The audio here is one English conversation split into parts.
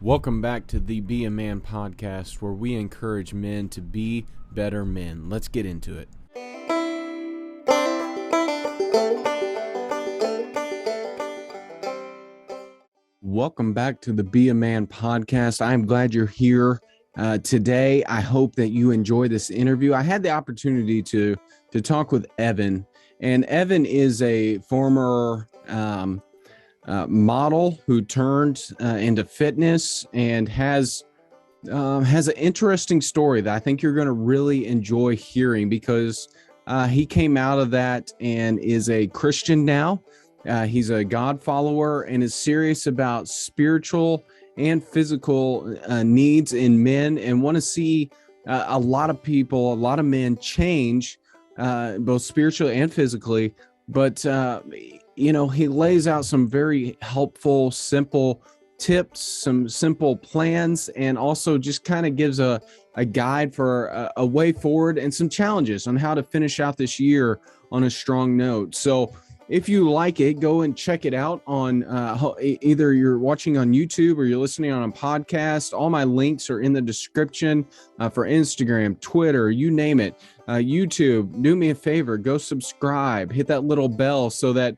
Welcome back to the Be a Man podcast, where we encourage men to be better men. Let's get into it. Welcome back to the Be a Man podcast. I'm glad you're here today. I hope that you enjoy this interview. I had the opportunity to talk with Evan, and Evan is a former model who turned into fitness and has an interesting story that I think you're going to really enjoy hearing, because he came out of that and is a Christian now. He's a God follower and is serious about spiritual and physical needs in men, and want to see a lot of men change both spiritually and physically. But he lays out some very helpful, simple tips, some simple plans, and also just kind of gives a guide for a way forward and some challenges on how to finish out this year on a strong note. So if you like it, go and check it out on either you're watching on YouTube or you're listening on a podcast. All my links are in the description for Instagram, Twitter, you name it. YouTube, do me a favor, go subscribe, hit that little bell so that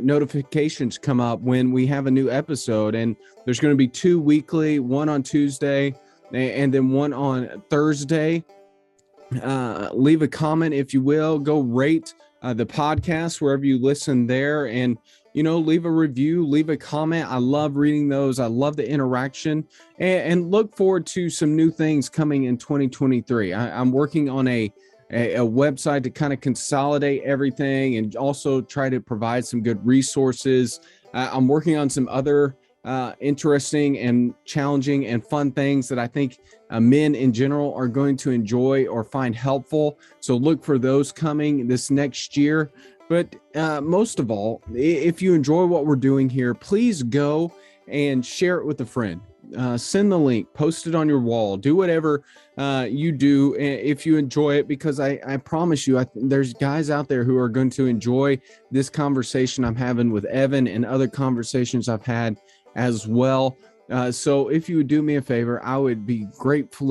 notifications come up when we have a new episode. And there's going to be 2 weekly, one on Tuesday and then one on Thursday. Leave a comment if you will. Go rate the podcast wherever you listen there, and leave a review, leave a comment. I love reading those. I love the interaction, and look forward to some new things coming in 2023. I'm working on a website to kind of consolidate everything and also try to provide some good resources. I'm working on some other interesting and challenging and fun things that I think men in general are going to enjoy or find helpful. So look for those coming this next year. But most of all, if you enjoy what we're doing here, please go and share it with a friend. Send the link, post it on your wall, do whatever you do if you enjoy it, because I promise you, there's guys out there who are going to enjoy this conversation I'm having with Evan and other conversations I've had as well. So if you would do me a favor, I would be grateful,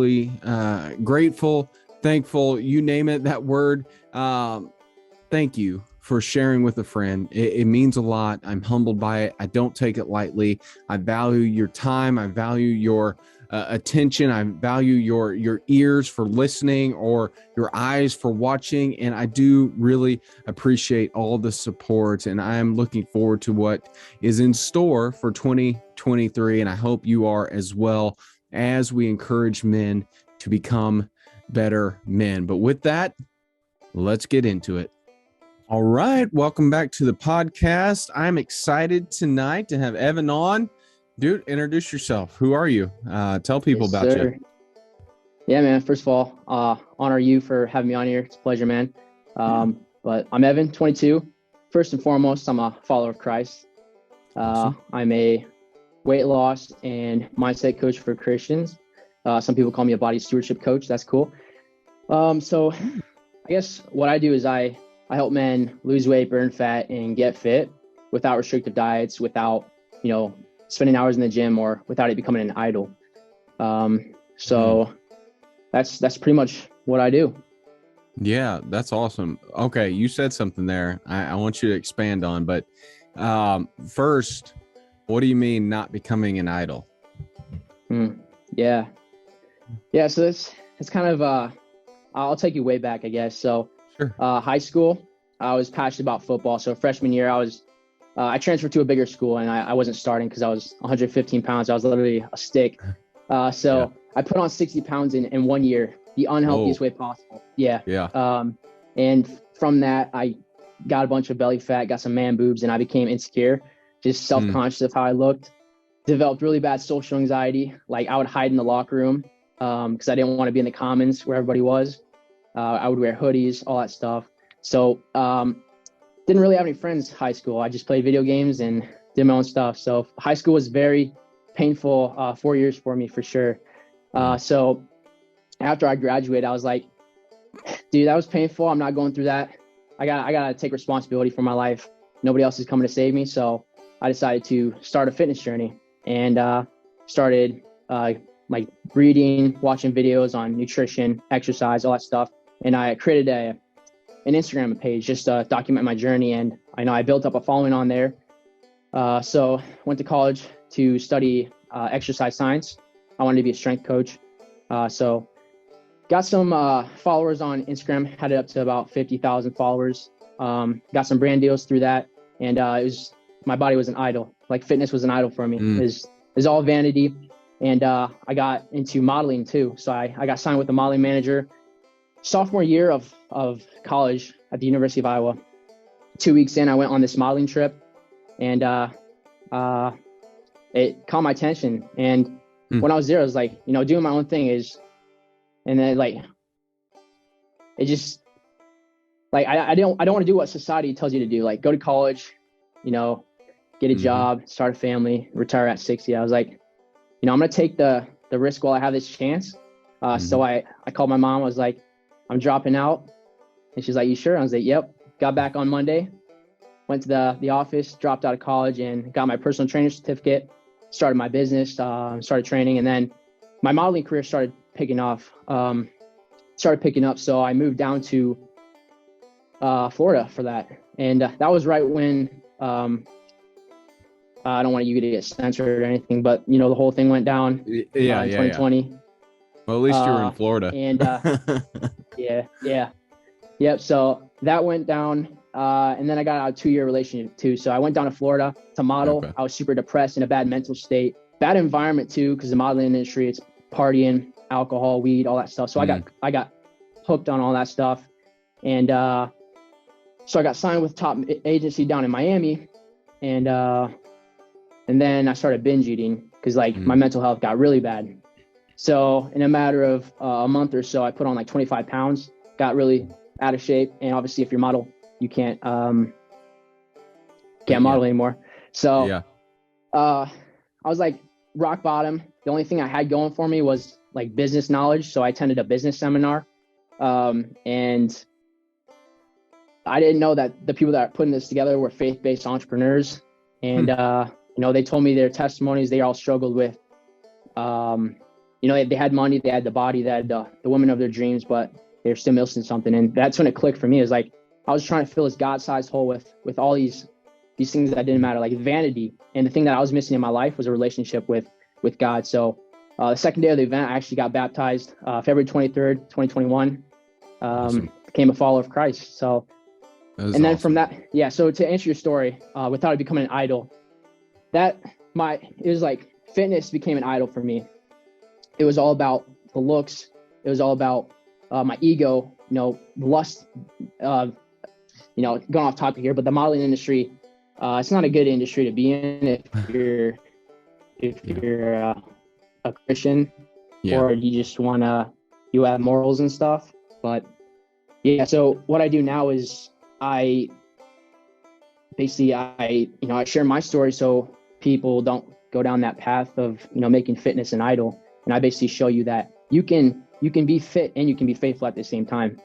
thankful, you name it, that word. Thank you for sharing with a friend. It means a lot. I'm humbled by it. I don't take it lightly. I value your time. I value your attention. I value your ears for listening or your eyes for watching. And I do really appreciate all the support. And I'm looking forward to what is in store for 2023. And I hope you are as well, as we encourage men to become better men. But with that, let's get into it. All right. Welcome back to the podcast. I'm excited tonight to have Evan on. Dude, introduce yourself. Who are you? Tell people about you. Yeah, man. First of all, honor you for having me on here. It's a pleasure, man. But I'm Evan, 22. First and foremost, I'm a follower of Christ. Awesome. I'm a weight loss and mindset coach for Christians. Some people call me a body stewardship coach. That's cool. So I guess what I do is I help men lose weight, burn fat, and get fit without restrictive diets, without, spending hours in the gym, or without it becoming an idol. So that's pretty much what I do. Yeah, that's awesome. Okay. You said something there I want you to expand on, but first, what do you mean not becoming an idol? Yeah. So it's kind of, I'll take you way back, I guess. So sure. High school, I was passionate about football. So freshman year, I transferred to a bigger school, and I wasn't starting because I was 115 pounds. I was literally a stick. I put on 60 pounds in 1 year, the unhealthiest way possible. Yeah. And from that, I got a bunch of belly fat, got some man boobs, and I became insecure, just self-conscious of how I looked. Developed really bad social anxiety. Like, I would hide in the locker room because I didn't want to be in the commons where everybody was. I would wear hoodies, all that stuff. So didn't really have any friends in high school. I just played video games and did my own stuff. So high school was very painful 4 years for me, for sure. So after I graduated, I was like, dude, that was painful. I'm not going through that. I gotta take responsibility for my life. Nobody else is coming to save me. So I decided to start a fitness journey and started like reading, watching videos on nutrition, exercise, all that stuff. And I created an Instagram page just to document my journey. And I know I built up a following on there. So went to college to study exercise science. I wanted to be a strength coach. So got some followers on Instagram, had it up to about 50,000 followers. Got some brand deals through that. And my body was an idol. Like fitness was an idol for me. It was all vanity. And I got into modeling too. So I got signed with a modeling manager sophomore year of college at the University of Iowa. 2 weeks in, I went on this modeling trip, and it caught my attention. And when I was there, I was like, doing my own thing and then like, it just like, I don't want to do what society tells you to do. Like go to college, get a job, start a family, retire at 60. I was like, I'm going to take the risk while I have this chance. So I called my mom. I was like, I'm dropping out. And she's like, you sure? I was like, yep. Got back on Monday, went to the office, dropped out of college and got my personal trainer certificate, started my business, started training. And then my modeling career started picking up. So I moved down to Florida for that. And that was right when, I don't want you to get censored or anything, but the whole thing went down in 2020. Yeah. Well, at least you were in Florida. And Yep. So that went down. And then I got out of a 2-year relationship too. So I went down to Florida to model. Okay. I was super depressed, in a bad mental state, bad environment too, because the modeling industry, it's partying, alcohol, weed, all that stuff. So I got hooked on all that stuff. And so I got signed with a top agency down in Miami. And then I started binge eating because my mental health got really bad. So in a matter of a month or so, I put on like 25 pounds, got really out of shape. And obviously if you're model, you can't model anymore. So I was like rock bottom. The only thing I had going for me was like business knowledge. So I attended a business seminar. And I didn't know that the people that are putting this together were faith-based entrepreneurs. And, they told me their testimonies, they all struggled with, they had money, they had the body, they had the woman of their dreams, but they're still missing something. And that's when it clicked for me. It was like, I was trying to fill this God-sized hole with all these things that didn't matter, like vanity. And the thing that I was missing in my life was a relationship with God. So the second day of the event, I actually got baptized, February 23rd, 2021, became a follower of Christ. So, and then from that, so to answer your story, without it becoming an idol, it was like fitness became an idol for me. It was all about the looks. It was all about my ego, lust, going off topic here, but the modeling industry, it's not a good industry to be in if you're a Christian or you just you have morals and stuff. But so what I do now is I share my story so people don't go down that path of, making fitness an idol. And I basically show you that you can be fit and you can be faithful at the same time.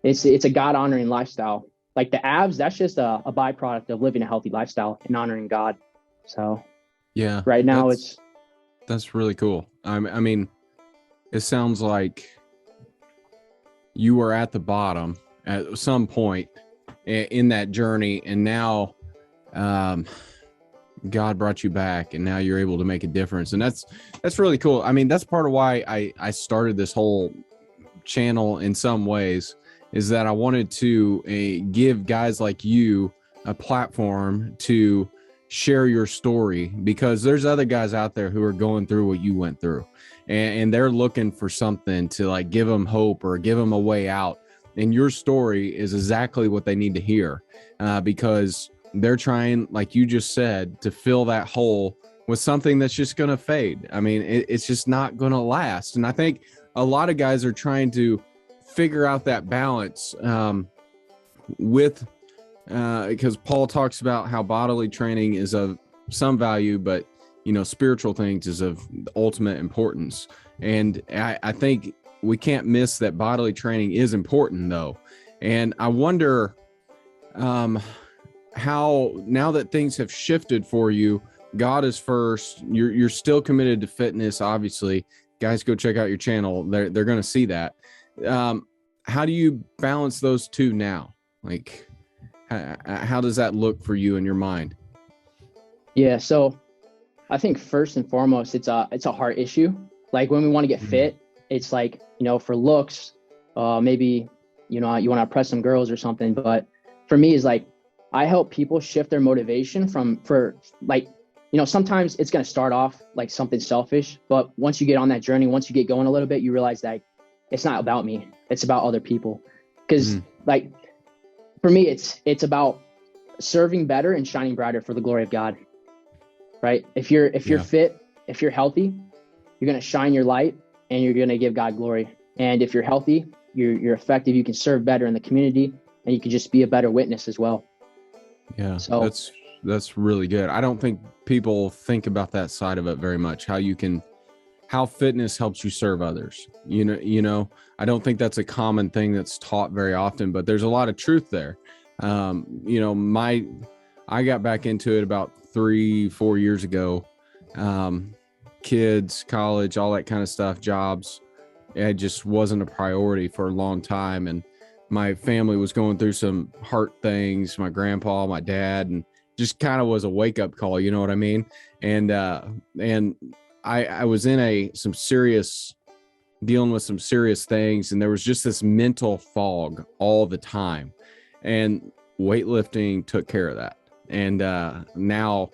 It's a God honoring lifestyle. Like the abs, that's just a byproduct of living a healthy lifestyle and honoring God. So right now that's really cool. I mean, it sounds like you were at the bottom at some point in that journey, and now God brought you back, and now you're able to make a difference. And that's really cool. I mean, that's part of why I started this whole channel in some ways, is that I wanted to give guys like you a platform to share your story, because there's other guys out there who are going through what you went through, and they're looking for something to like give them hope or give them a way out. And your story is exactly what they need to hear, because they're trying, like you just said, to fill that hole with something that's just going to fade. I mean, it's just not going to last. And I think a lot of guys are trying to figure out that balance because Paul talks about how bodily training is of some value, but spiritual things is of ultimate importance. And I think we can't miss that bodily training is important, though. And I wonder how, now that things have shifted for you, God is first. You're still committed to fitness, obviously. Guys, go check out your channel. They're going to see that. How do you balance those two now? Like, how does that look for you in your mind? Yeah, so I think first and foremost, it's a heart issue. Like when we want to get fit, it's like, for looks, maybe, you want to impress some girls or something. But for me, is like, I help people shift their motivation sometimes it's going to start off like something selfish, but once you get on that journey, once you get going a little bit, you realize that it's not about me. It's about other people. Because like for me, it's about serving better and shining brighter for the glory of God. Right. If you're fit, if you're healthy, you're going to shine your light and you're going to give God glory. And if you're healthy, you're effective, you can serve better in the community and you can just be a better witness as well. Yeah. So that's really good. I don't think people think about that side of it very much. How fitness helps you serve others. I don't think that's a common thing that's taught very often, but there's a lot of truth there. I got back into it about 3-4 years ago. Kids, college, all that kind of stuff, jobs. It just wasn't a priority for a long time. And my family was going through some heart things, my grandpa, my dad, and just kind of was a wake up call. You know what I mean? And I was in dealing with some serious things. And there was just this mental fog all the time, and weightlifting took care of that. And now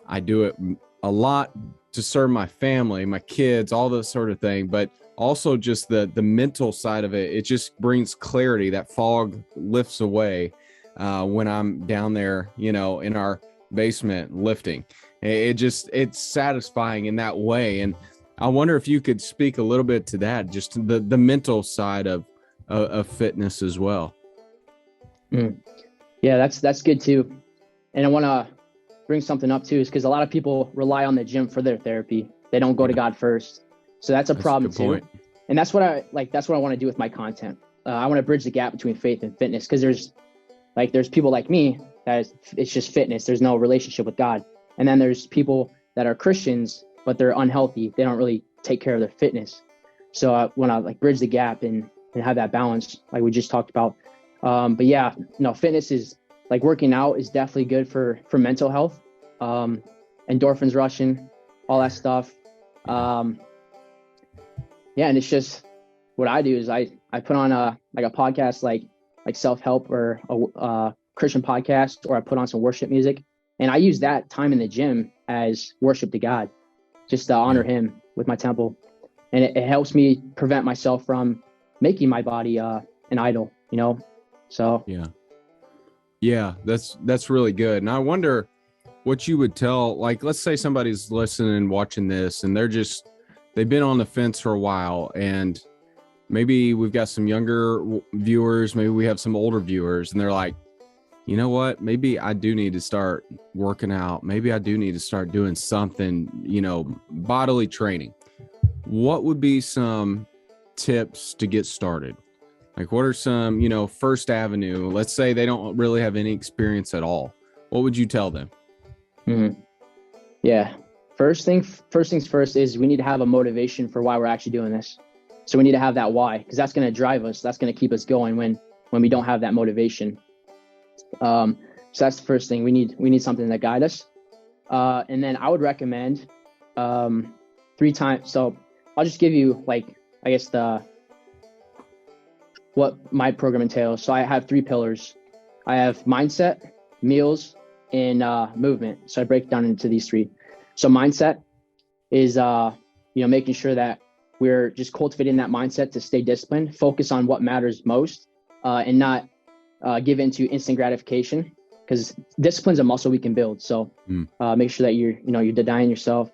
I do it a lot to serve my family, my kids, all this sort of thing. But also just the mental side of it, it just brings clarity. That fog lifts away when I'm down there, in our basement lifting. It's satisfying in that way. And I wonder if you could speak a little bit to that, just the mental side of fitness as well. Yeah, that's good too. And I want to bring something up too, is because a lot of people rely on the gym for their therapy. They don't go to God first. So that's a problem too. Point. And that's what I want to do with my content. I want to bridge the gap between faith and fitness, because there's people like me that it's just fitness. There's no relationship with God. And then there's people that are Christians, but they're unhealthy. They don't really take care of their fitness. So I want to bridge the gap and have that balance like we just talked about. But yeah, fitness is working out is definitely good for mental health. Endorphins rushing, all that stuff. And it's just what I do is I put on a podcast like self-help or a Christian podcast, or I put on some worship music, and I use that time in the gym as worship to God, just to honor him with my temple. And it helps me prevent myself from making my body an idol, so yeah, that's really good. And I wonder what you would tell, let's say somebody's listening and watching this, and they've been on the fence for a while, and maybe we've got some younger viewers, maybe we have some older viewers, and they're like, you know what, maybe I do need to start working out. Maybe I do need to start doing something, bodily training. What would be some tips to get started? What are some, first avenue? Let's say they don't really have any experience at all. What would you tell them? Yeah. First things first is we need to have a motivation for why we're actually doing this. So we need to have that why, because that's going to drive us. That's going to keep us going when we don't have that motivation. So that's the first thing. We need something that guide us. And then I would recommend 3 times. So I'll just give you what my program entails. So I have 3 pillars. I have mindset, meals, and movement. So I break it down into these 3. So mindset is making sure that we're just cultivating that mindset to stay disciplined, focus on what matters most, and not give into instant gratification, because discipline's a muscle we can build. So make sure that you're denying yourself,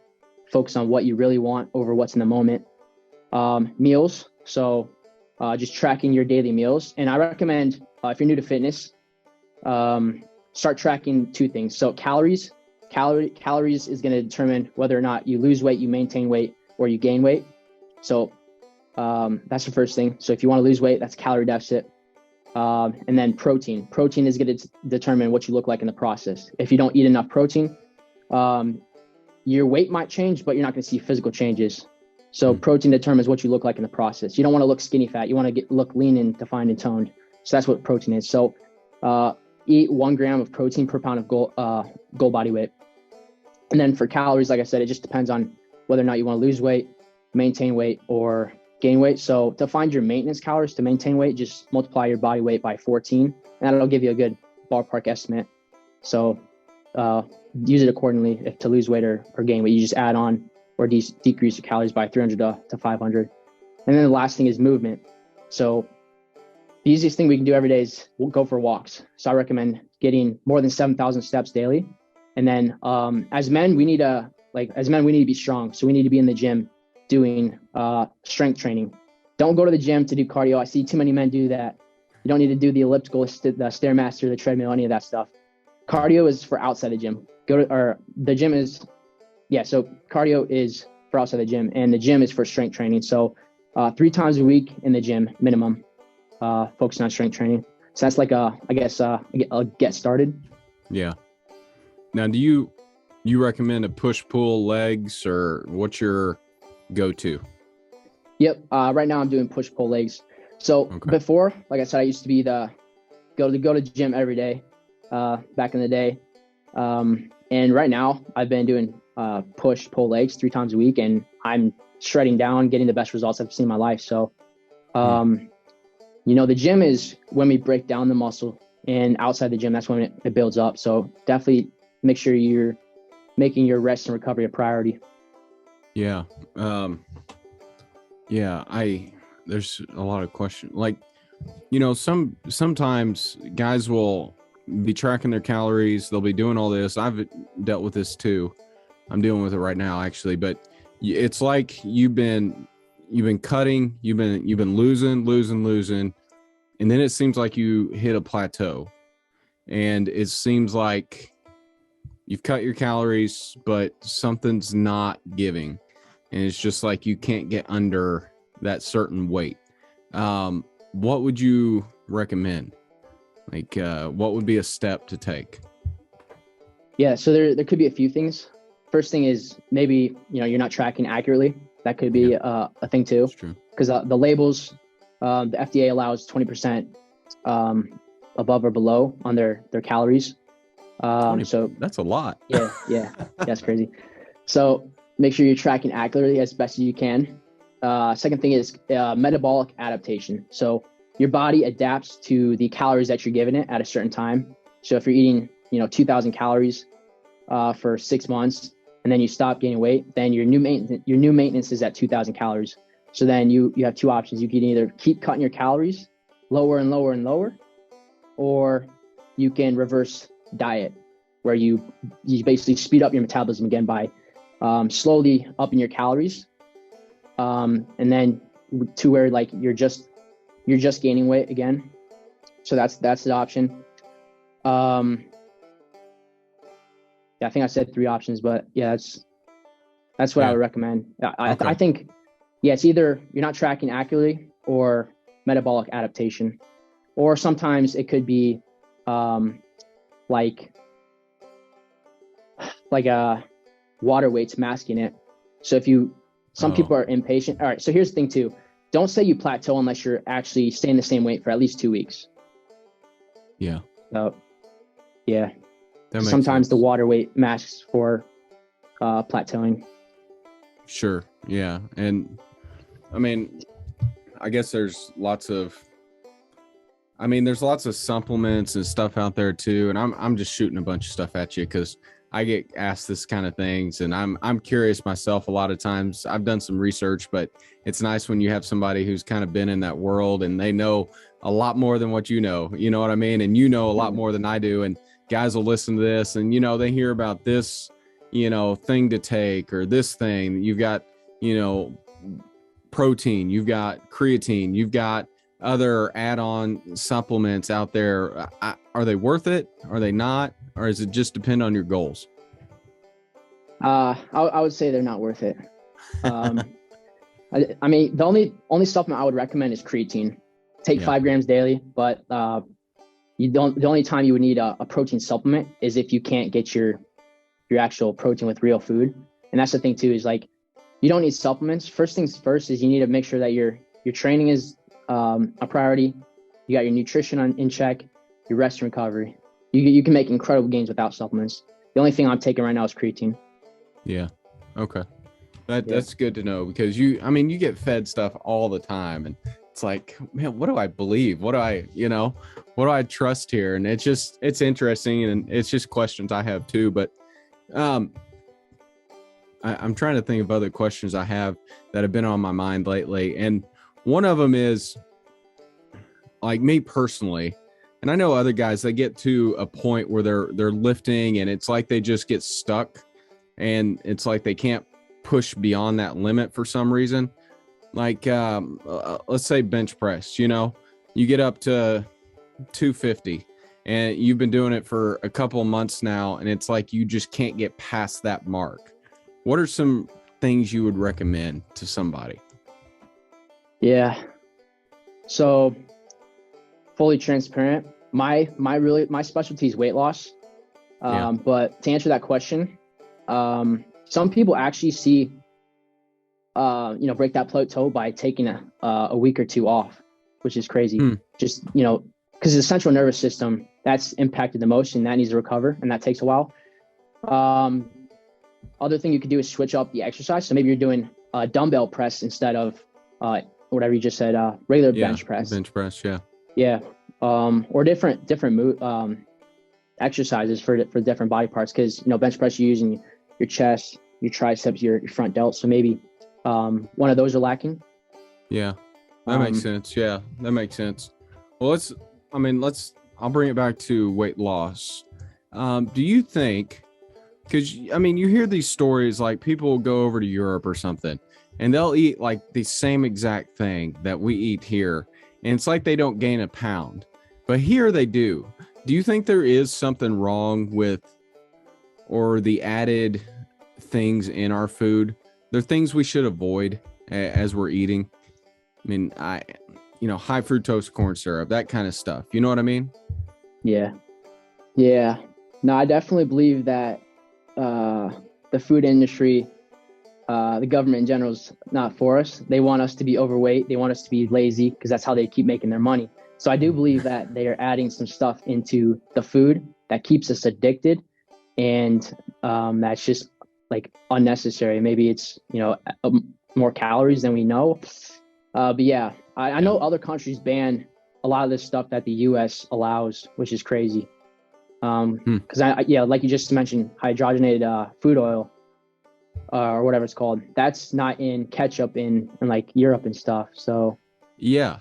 focus on what you really want over what's in the moment. Meals. So just tracking your daily meals. And I recommend, if you're new to fitness, start tracking 2 things. So calories is going to determine whether or not you lose weight, you maintain weight, or you gain weight. So that's the first thing. So if you want to lose weight, that's calorie deficit. And then protein is going to determine what you look like in the process. If you don't eat enough protein, your weight might change, but you're not going to see physical changes. So protein determines what you look like in the process. You don't want to look skinny fat. You want to look lean and defined and toned. So that's what protein is. So eat 1 gram of protein per pound of goal body weight. And then for calories, like I said, it just depends on whether or not you want to lose weight, maintain weight, or gain weight. So to find your maintenance calories to maintain weight, just multiply your body weight by 14, and that'll give you a good ballpark estimate. So use it accordingly. If to lose weight or gain weight, you just add on or decrease your calories by 300 to 500. And then the last thing is movement. So the easiest thing we can do every day is we'll go for walks. So I recommend getting more than 7,000 steps daily. And then as men, we need to be strong. So we need to be in the gym doing strength training. Don't go to the gym to do cardio. I see too many men do that. You don't need to do the elliptical, the Stairmaster, the treadmill, any of that stuff. Cardio is for outside the gym. So cardio is for outside the gym, and the gym is for strength training. So 3 times a week in the gym minimum, focusing on strength training. So that's like a get started. Yeah. Now, do you recommend a push-pull legs, or what's your go-to? Yep. Right now I'm doing push-pull legs. So Before, like I said, I used to be go to the gym every day, back in the day. And right now I've been doing push-pull legs 3 times a week, and I'm shredding down, getting the best results I've seen in my life. So, the gym is when we break down the muscle, and outside the gym, that's when it builds up. So definitely make sure you're making your rest and recovery a priority. Yeah. There's a lot of questions. Like, sometimes guys will be tracking their calories. They'll be doing all this. I've dealt with this too. I'm dealing with it right now, actually, but it's like you've been cutting, you've been losing. And then it seems like you hit a plateau, and it seems like you've cut your calories, but something's not giving. And it's just like you can't get under that certain weight. What would you recommend? Like, what would be a step to take? Yeah, so there could be a few things. First thing is maybe, you're not tracking accurately. That could be a thing too. That's true. Because the labels, the FDA allows 20% above or below on their calories. So that's a lot. Yeah, that's crazy. So make sure you're tracking accurately as best as you can. Second thing is metabolic adaptation. So your body adapts to the calories that you're giving it at a certain time. So if you're eating, 2,000 calories for 6 months, and then you stop gaining weight, then your new maintenance is at 2,000 calories. So then you have 2 options. You can either keep cutting your calories lower and lower and lower, or you can reverse diet, where you basically speed up your metabolism again by slowly upping your calories, and then to where like you're just gaining weight again. So that's the option. I think I said 3 options, but yeah, that's what I would recommend. I think, it's either you're not tracking accurately or metabolic adaptation, or sometimes it could be like water weights masking it. So some people are impatient. All right. So here's the thing too. Don't say you plateau unless you're actually staying the same weight for at least 2 weeks. Yeah. So yeah. Sometimes the water weight masks for plateauing. Sure. Yeah. And I mean, I guess there's lots of supplements and stuff out there too. And I'm just shooting a bunch of stuff at you because I get asked this kind of things, and I'm curious myself a lot of times. I've done some research, but it's nice when you have somebody who's kind of been in that world and they know a lot more than what you know what I mean? And a lot more than I do. And guys will listen to this and, they hear about this, thing to take, or this thing. You've got, protein, you've got creatine, you've got other add-on supplements out there. Are they worth it? Are they not? Or does it just depend on your goals? I would say they're not worth it. I mean, the only supplement I would recommend is creatine. Take 5 grams daily, but the only time you would need a protein supplement is if you can't get your your actual protein with real food. And that's the thing too, is like, you don't need supplements. First things first is you need to make sure that your training is a priority. You got your nutrition in check, your rest and recovery. You can make incredible gains without supplements. The only thing I'm taking right now is creatine. Yeah. Okay. That's good to know, because you get fed stuff all the time, and it's like, man, what do I believe? What do I trust here? And it's interesting, and it's just questions I have too. But I'm trying to think of other questions I have that have been on my mind lately. And one of them is, like, me personally, and I know other guys, they get to a point where they're lifting and it's like they just get stuck, and it's like they can't push beyond that limit for some reason. Like, let's say bench press, you get up to 250 and you've been doing it for a couple of months now, and it's like you just can't get past that mark. What are some things you would recommend to somebody? Yeah. So, fully transparent, my specialty is weight loss. But to answer that question, some people actually see, break that plateau by taking a week or two off, which is crazy. Just, because the central nervous system, that's impacted the most, and that needs to recover, and that takes a while. Other thing you could do is switch up the exercise. So maybe you're doing a dumbbell press instead of whatever you just said, regular bench press. Bench press, yeah. Yeah. Or different exercises for different body parts, because bench press you're using your chest, your triceps, your front delt. So maybe one of those are lacking. Yeah, that makes sense. Yeah, that makes sense. Well, I'll bring it back to weight loss. Do you think, because you hear these stories, like people will go over to Europe or something and they'll eat like the same exact thing that we eat here, and it's like they don't gain a pound, but here they do. Do you think there is something wrong with, or the added things in our food? There are things we should avoid as we're eating. High fructose corn syrup, that kind of stuff. You know what I mean? Yeah. No, I definitely believe that the food industry, the government in general, is not for us. They want us to be overweight. They want us to be lazy, because that's how they keep making their money. So I do believe that they are adding some stuff into the food that keeps us addicted, and that's just like unnecessary. Maybe it's more calories than we know. But yeah, I know other countries ban a lot of this stuff that the U.S. allows, which is crazy. Because like you just mentioned, hydrogenated food oil, or whatever it's called, that's not in ketchup in like Europe and stuff. So yeah,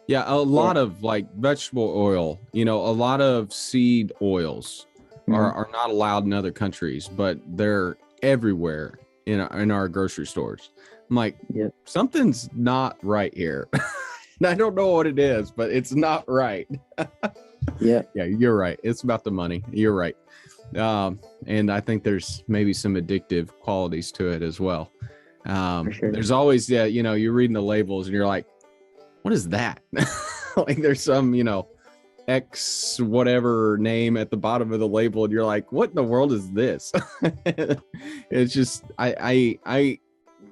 a lot of like vegetable oil, a lot of seed oils are not allowed in other countries, but they're everywhere in our grocery stores. I'm like, something's not right here. And I don't know what it is, but it's not right. Yeah, you're right. It's about the money. You're right. And I think there's maybe some addictive qualities to it as well. For sure. There's always, you're reading the labels and you're like, what is that? Like there's some, X whatever name at the bottom of the label, and you're like, what in the world is this? It's just, I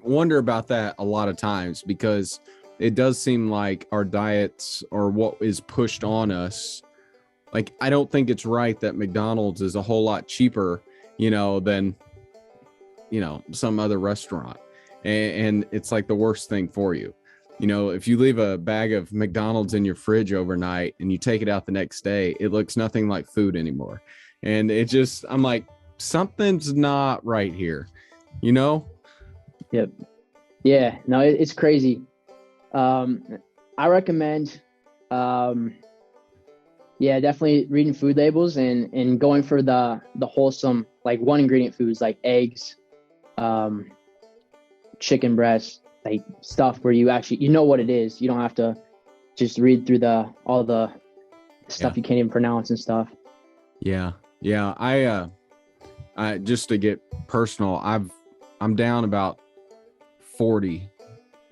wonder about that a lot of times, because it does seem like our diets, or what is pushed on us, like, I don't think it's right that McDonald's is a whole lot cheaper, than, some other restaurant. And it's like the worst thing for you. If you leave a bag of McDonald's in your fridge overnight and you take it out the next day, it looks nothing like food anymore. And I'm like, something's not right here, Yep. Yeah, no, it's crazy. I recommend, definitely reading food labels and going for the wholesome, like one ingredient foods, like eggs, chicken breast, like stuff where you actually, what it is. You don't have to just read through all the stuff you can't even pronounce and stuff. Yeah. I just to get personal, I'm down about 40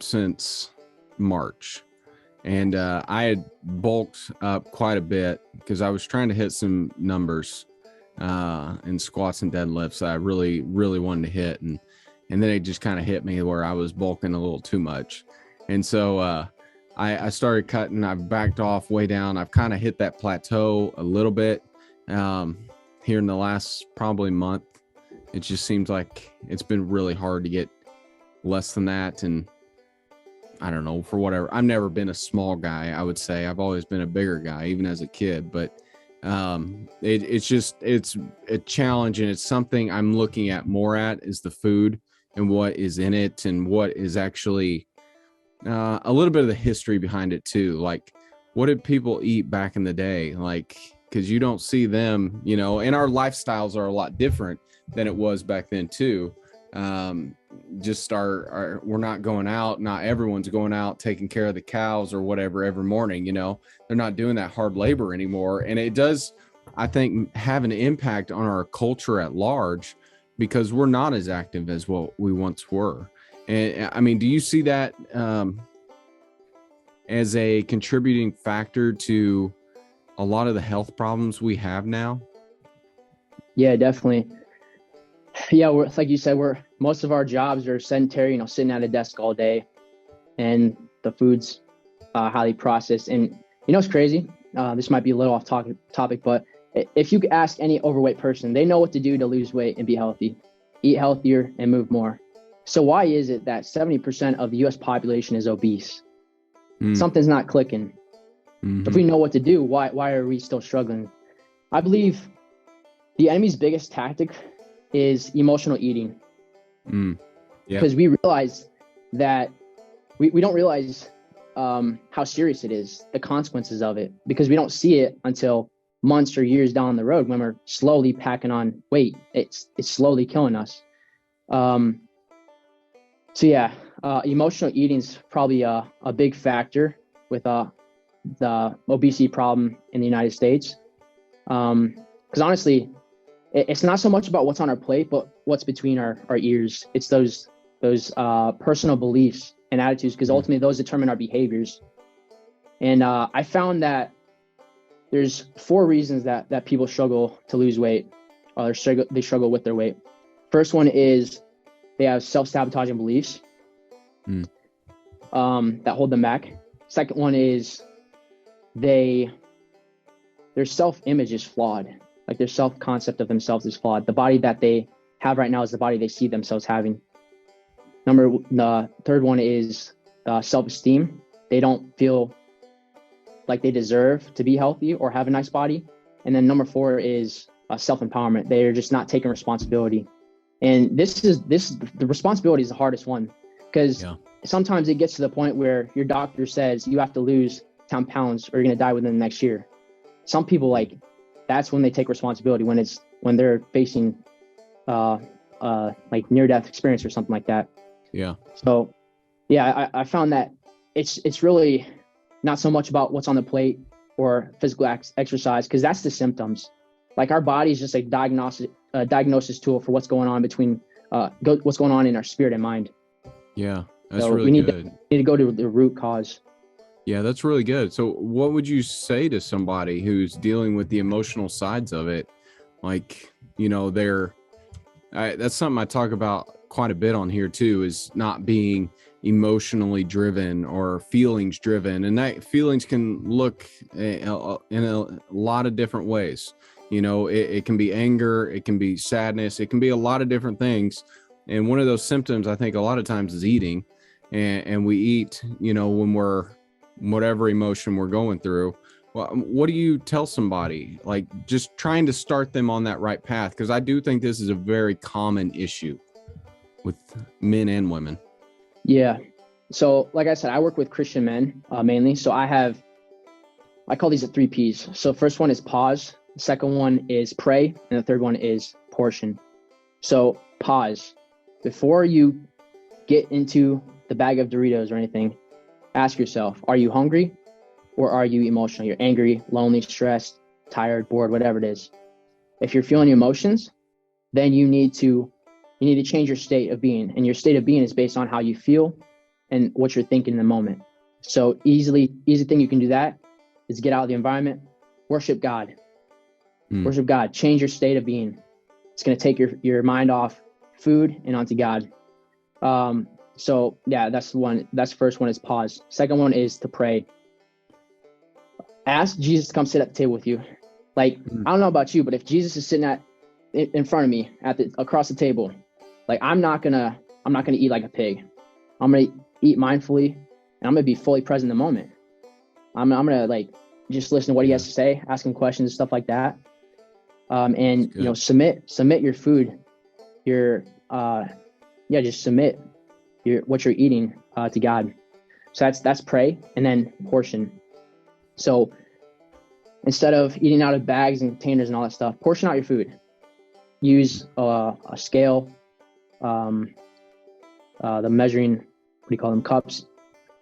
since March. And I had bulked up quite a bit because I was trying to hit some numbers. in squats and deadlifts that I really, really wanted to hit. And then it just kind of hit me where I was bulking a little too much. And so I started cutting. I've backed off way down. I've kind of hit that plateau a little bit here in the last probably month. It just seems like it's been really hard to get less than that. And I don't know, for whatever. I've never been a small guy, I would say. I've always been a bigger guy, even as a kid. But it's a challenge, and it's something I'm looking at more at is the food and what is in it and what is actually a little bit of the history behind it too. Like, what did people eat back in the day? Like, because you don't see them, you know, and our lifestyles are a lot different than it was back then too. Just our we're not going out. Not everyone's going out taking care of the cows or whatever every morning. You know, they're not doing that hard labor anymore. And it does, I think, have an impact on our culture at large because we're not as active as what we once were. And I mean, do you see that as a contributing factor to a lot of the health problems we have now? Yeah, definitely. Yeah, like you said, most of our jobs are sedentary, you know, sitting at a desk all day, and the food's highly processed. And you know, it's crazy. This might be a little off topic, but if you ask any overweight person, they know what to do to lose weight and be healthy, eat healthier and move more. So why is it that 70% of the U.S. population is obese? Something's not clicking. If we know what to do, why are we still struggling? I believe the enemy's biggest tactic is emotional eating. Because we realize that we don't realize how serious it is, the consequences of it, because we don't see it until months or years down the road when we're slowly packing on weight. It's slowly killing us. So yeah, emotional eating is probably a big factor with the obesity problem in the United States. Because honestly, it's not so much about what's on our plate, but what's between our ears. It's those personal beliefs and attitudes, because ultimately those determine our behaviors. And I found that there's 4 reasons that people struggle to lose weight, or they struggle with their weight. First one is they have self-sabotaging beliefs that hold them back. Second one is their self-image is flawed. Like, their self-concept of themselves is flawed. The body that they have right now is the body they see themselves having. The third one is self-esteem. They don't feel like they deserve to be healthy or have a nice body. And then number 4 is self-empowerment. They're just not taking responsibility. And the responsibility is the hardest one, because sometimes it gets to the point where your doctor says you have to lose 10 pounds or you're going to die within the next year. Some people, like, that's when they take responsibility, when they're facing like near-death experience or something like that. Yeah. So yeah, I found that it's really not so much about what's on the plate or physical exercise, because that's the symptoms. Like, our body is just a diagnosis tool for what's going on what's going on in our spirit and mind. Yeah, that's really good. We need to go to the root cause. Yeah, that's really good. So what would you say to somebody who's dealing with the emotional sides of it? Like, you know, that's something I talk about quite a bit on here too, is not being emotionally driven or feelings driven. And that feelings can look in a lot of different ways. You know, it can be anger, it can be sadness, it can be a lot of different things. And one of those symptoms, I think, a lot of times is eating. And we eat, you know, when we're whatever emotion we're going through. Well, what do you tell somebody, like, just trying to start them on that right path? Because I do think this is a very common issue with men and women. Yeah. So like I said, I work with Christian men mainly. So I call these the 3 P's. So first one is pause. The second one is pray. And the third one is portion. So pause. Before you get into the bag of Doritos or anything, ask yourself, are you hungry or are you emotional? You're angry, lonely, stressed, tired, bored, whatever it is. If you're feeling emotions, then you need to change your state of being. And your state of being is based on how you feel and what you're thinking in the moment. So easy thing you can do that is get out of the environment, worship God. Worship God. Change your state of being. It's going to take your mind off food and onto God. So yeah, that's one. That's the first one is pause. Second one is to pray. Ask Jesus to come sit at the table with you. Like, I don't know about you, but if Jesus is sitting in front of me across the table, like I'm not gonna eat like a pig. I'm gonna eat mindfully, and I'm gonna be fully present in the moment. I'm gonna like just listen to what he has to say, ask him questions, stuff like that. And submit your food, just submit what you're eating to God. So that's pray, and then portion. So instead of eating out of bags and containers and all that stuff, portion out your food. Use a scale, the measuring, what do you call them, cups,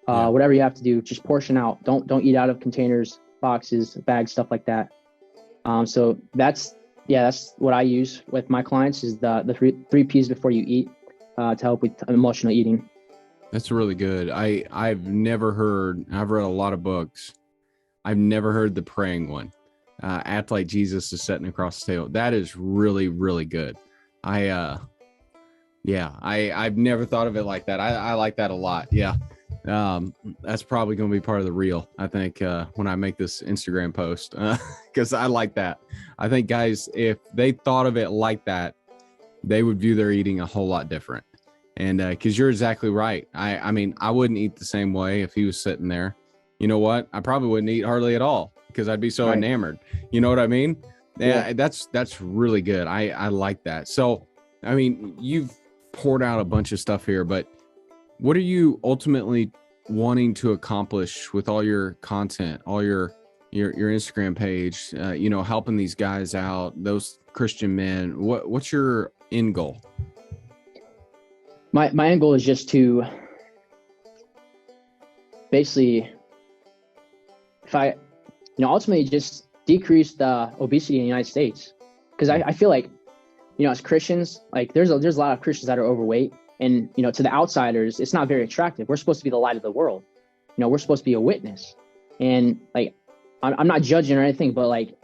whatever you have to do. Just portion out. Don't eat out of containers, boxes, bags, stuff like that. So that's what I use with my clients is the three P's before you eat to help with emotional eating. That's really good. I've never heard. I've read a lot of books. I've never heard the praying one. Act like Jesus is sitting across the table. That is really, really good. I've never thought of it like that. I like that a lot. Yeah. That's probably going to be part of the reel, I think, when I make this Instagram post, because I like that. I think guys, if they thought of it like that, they would view their eating a whole lot different. And because you're exactly right. I mean, I wouldn't eat the same way if he was sitting there. You know what? I probably wouldn't eat hardly at all because I'd be so enamored. You know what I mean? Yeah. That's really good. I like that. So, I mean, you've poured out a bunch of stuff here, but what are you ultimately wanting to accomplish with all your content, all your Instagram page, helping these guys out, those Christian men? What's your end goal? My end goal is just to basically, ultimately just decrease the obesity in the United States. Because I feel like, as Christians, like there's a lot of Christians that are overweight. And, to the outsiders, it's not very attractive. We're supposed to be the light of the world. We're supposed to be a witness. And like, I'm not judging or anything, but like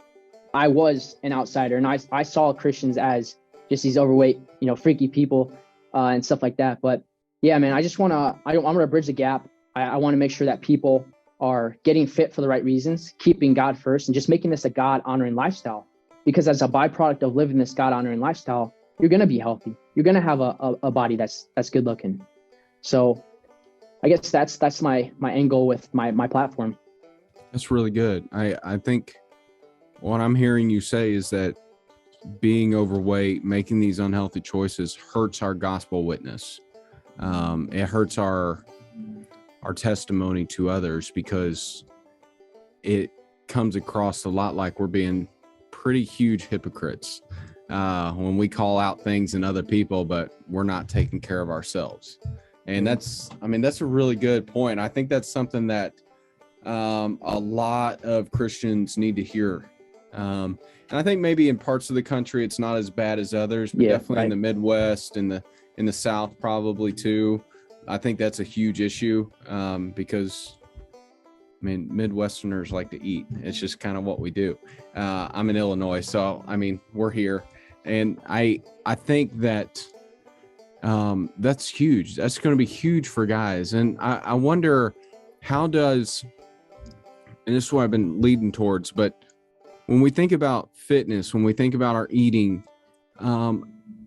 I was an outsider and I saw Christians as just these overweight, freaky people and stuff like that. But yeah, man, I'm going to bridge the gap. I want to make sure that people are getting fit for the right reasons, keeping God first, and just making this a God honoring lifestyle. Because as a byproduct of living this God honoring lifestyle, you're going to be healthy. You're going to have a body that's good looking. So I guess that's my end goal with my platform. That's really good. I think what I'm hearing you say is that being overweight, making these unhealthy choices hurts our gospel witness. It hurts our testimony to others because it comes across a lot like we're being pretty huge hypocrites when we call out things in other people, but we're not taking care of ourselves. And that's a really good point. I think that's something that a lot of Christians need to hear. And I think maybe in parts of the country, it's not as bad as others, but definitely in the Midwest and in the South, probably too. I think that's a huge issue because Midwesterners like to eat. It's just kind of what we do. I'm in Illinois, so we're here. And I think that that's huge. That's going to be huge for guys. And I wonder how does, and this is what I've been leading towards, but when we think about fitness, when we think about our eating,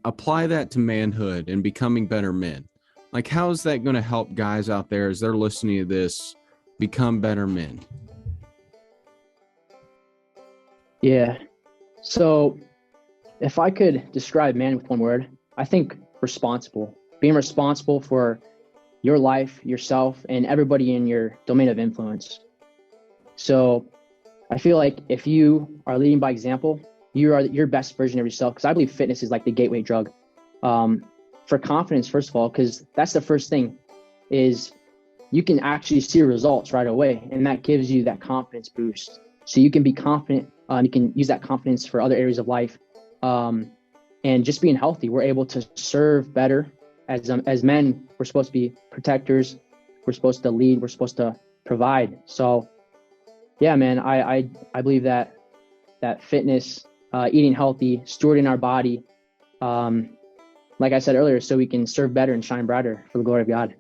apply that to manhood and becoming better men. Like, how is that going to help guys out there as they're listening to this become better men? Yeah. So if I could describe man with one word, I think responsible. Being responsible for your life, yourself, and everybody in your domain of influence. So I feel like if you are leading by example, you are your best version of yourself. Because I believe fitness is like the gateway drug for confidence, first of all, because that's the first thing is you can actually see results right away. And that gives you that confidence boost. So you can be confident. You can use that confidence for other areas of life. And just being healthy, we're able to serve better. As men, we're supposed to be protectors. We're supposed to lead. We're supposed to provide. So yeah, man, I believe that fitness eating healthy, stewarding our body. Like I said earlier, so we can serve better and shine brighter for the glory of God.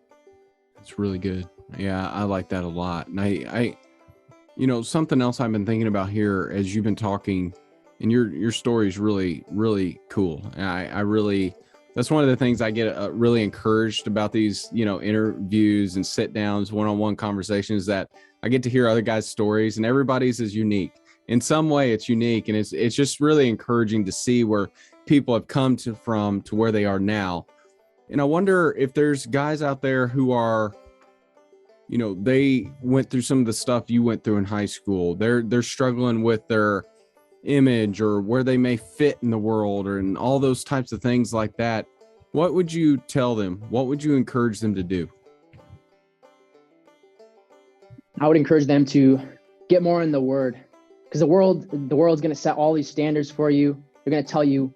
That's really good. Yeah, I like that a lot. And I something else I've been thinking about here as you've been talking, and your story is really, really cool. And I really, that's one of the things I get really encouraged about these, interviews and sit downs, one-on-one conversations, that I get to hear other guys' stories, and everybody's is unique. In some way it's unique, and it's just really encouraging to see where people have come to where they are now. And I wonder if there's guys out there who are, they went through some of the stuff you went through in high school. They're struggling with their image or where they may fit in the world, and all those types of things like that. What would you tell them? What would you encourage them to do? I would encourage them to get more in the Word, because the world's going to set all these standards for you. They're going to tell you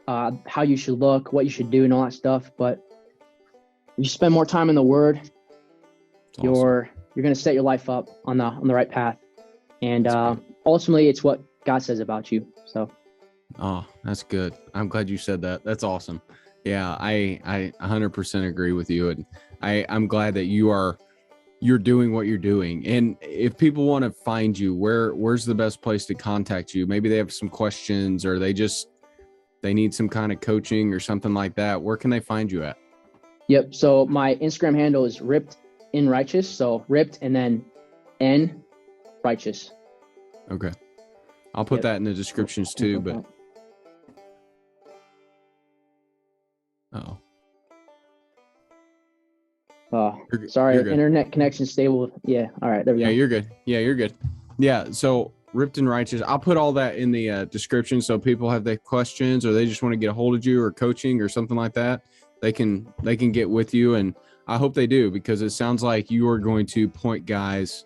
how you should look, what you should do, and all that stuff. But if you spend more time in the Word, awesome. You're going to set your life up on the right path, and ultimately, it's what God says about you. So, oh, that's good. I'm glad you said that. That's awesome. Yeah, I 100% agree with you, and I'm glad that you're doing what you're doing. And if people want to find you, where's the best place to contact you? Maybe they have some questions, or they need some kind of coaching or something like that. Where can they find you at? Yep. So my Instagram handle is RippednRighteous. So ripped and then N righteous. Okay. I'll put that in the descriptions too, but sorry, internet connection stable. Yeah. All right. There we go. Yeah, you're good. Yeah. So Ripped and Righteous. I'll put all that in the description, so people have their questions, or they just want to get a hold of you or coaching or something like that. They can get with you, and I hope they do, because it sounds like you are going to point guys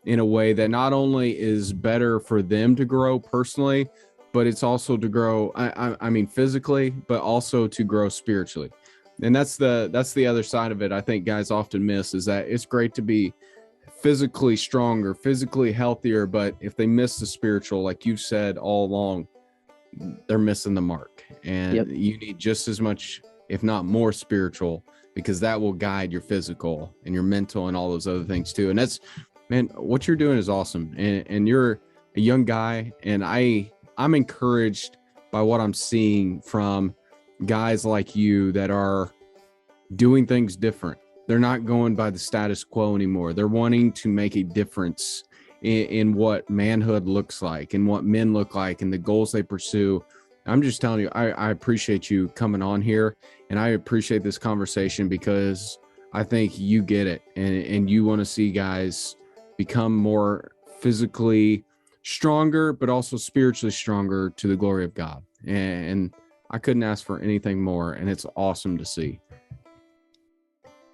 in a way that not only is better for them to grow personally, but it's also to grow, I mean, physically, but also to grow spiritually. And that's the other side of it. I think guys often miss is that it's great to be physically stronger, physically healthier, but if they miss the spiritual, like you said all along, they're missing the mark. And you need just as much, if not more, spiritual, because that will guide your physical and your mental and all those other things too. And that's, man, what you're doing is awesome. And you're a young guy, and I'm encouraged by what I'm seeing from guys like you that are doing things different. They're not going by the status quo anymore. They're wanting to make a difference in what manhood looks like and what men look like and the goals they pursue. I'm just telling you, I appreciate you coming on here, and I appreciate this conversation, because I think you get it, and you want to see guys become more physically stronger, but also spiritually stronger to the glory of God. And I couldn't ask for anything more, and it's awesome to see.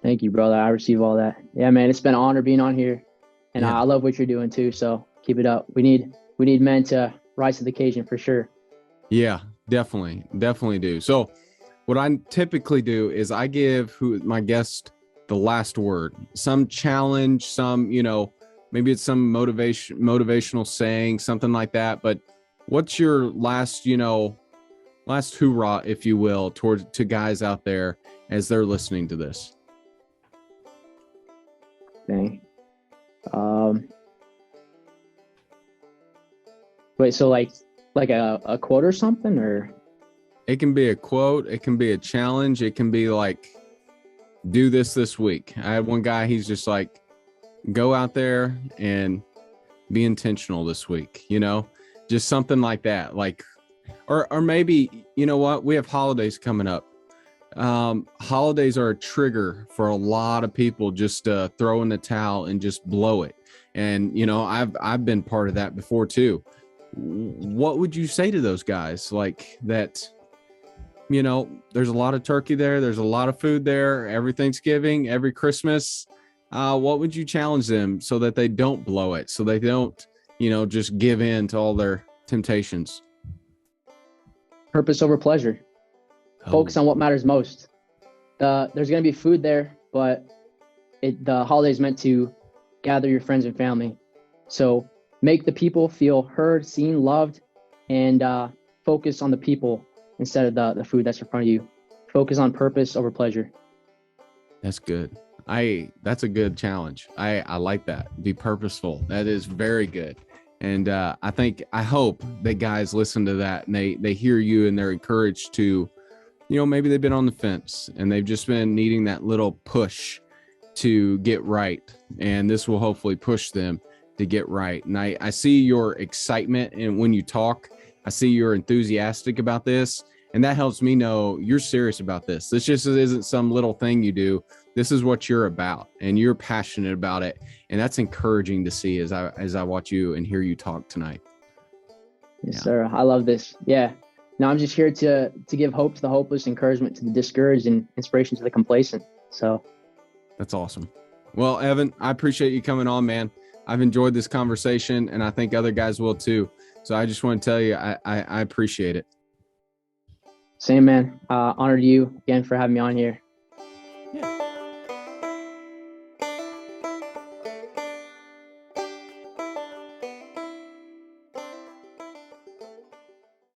Thank you, brother. I receive all that. Yeah, man, it's been an honor being on here, and I love what you're doing too. So keep it up. We need men to rise to the occasion for sure. Yeah, definitely do. So what I typically do is I give my guest the last word, some challenge, some, maybe it's some motivational saying, something like that. But what's your last hoorah, if you will, to guys out there as they're listening to this? Okay. Wait, so like a quote or something, or? It can be a quote. It can be a challenge. It can be like, do this week. I had one guy, he's just like, go out there and be intentional this week, just something like that. Like, or maybe, you know what? We have holidays coming up. Holidays are a trigger for a lot of people just to throw in the towel and just blow it. And, I've been part of that before too. What would you say to those guys like that? There's a lot of turkey there. There's a lot of food there. Every Thanksgiving, every Christmas. What would you challenge them so that they don't blow it? So they don't, just give in to all their temptations. Purpose over pleasure. Focus on what matters most. There's going to be food there, but the holiday is meant to gather your friends and family. So make the people feel heard, seen, loved, and focus on the people instead of the food that's in front of you. Focus on purpose over pleasure. That's good. That's a good challenge. I like that. Be purposeful. That is very good. And I hope that guys listen to that and they hear you and they're encouraged to, maybe they've been on the fence and they've just been needing that little push to get right. And this will hopefully push them to get right. And I see your excitement, and when you talk, I see you're enthusiastic about this. And that helps me know you're serious about this. This just isn't some little thing you do. This is what you're about, and you're passionate about it. And that's encouraging to see as I watch you and hear you talk tonight. Yes, sir. I love this. Yeah. No, I'm just here to give hope to the hopeless, encouragement to the discouraged, and inspiration to the complacent. So that's awesome. Well, Evan, I appreciate you coming on, man. I've enjoyed this conversation, and I think other guys will too. So I just want to tell you, I appreciate it. Same, man. Honored you again for having me on here.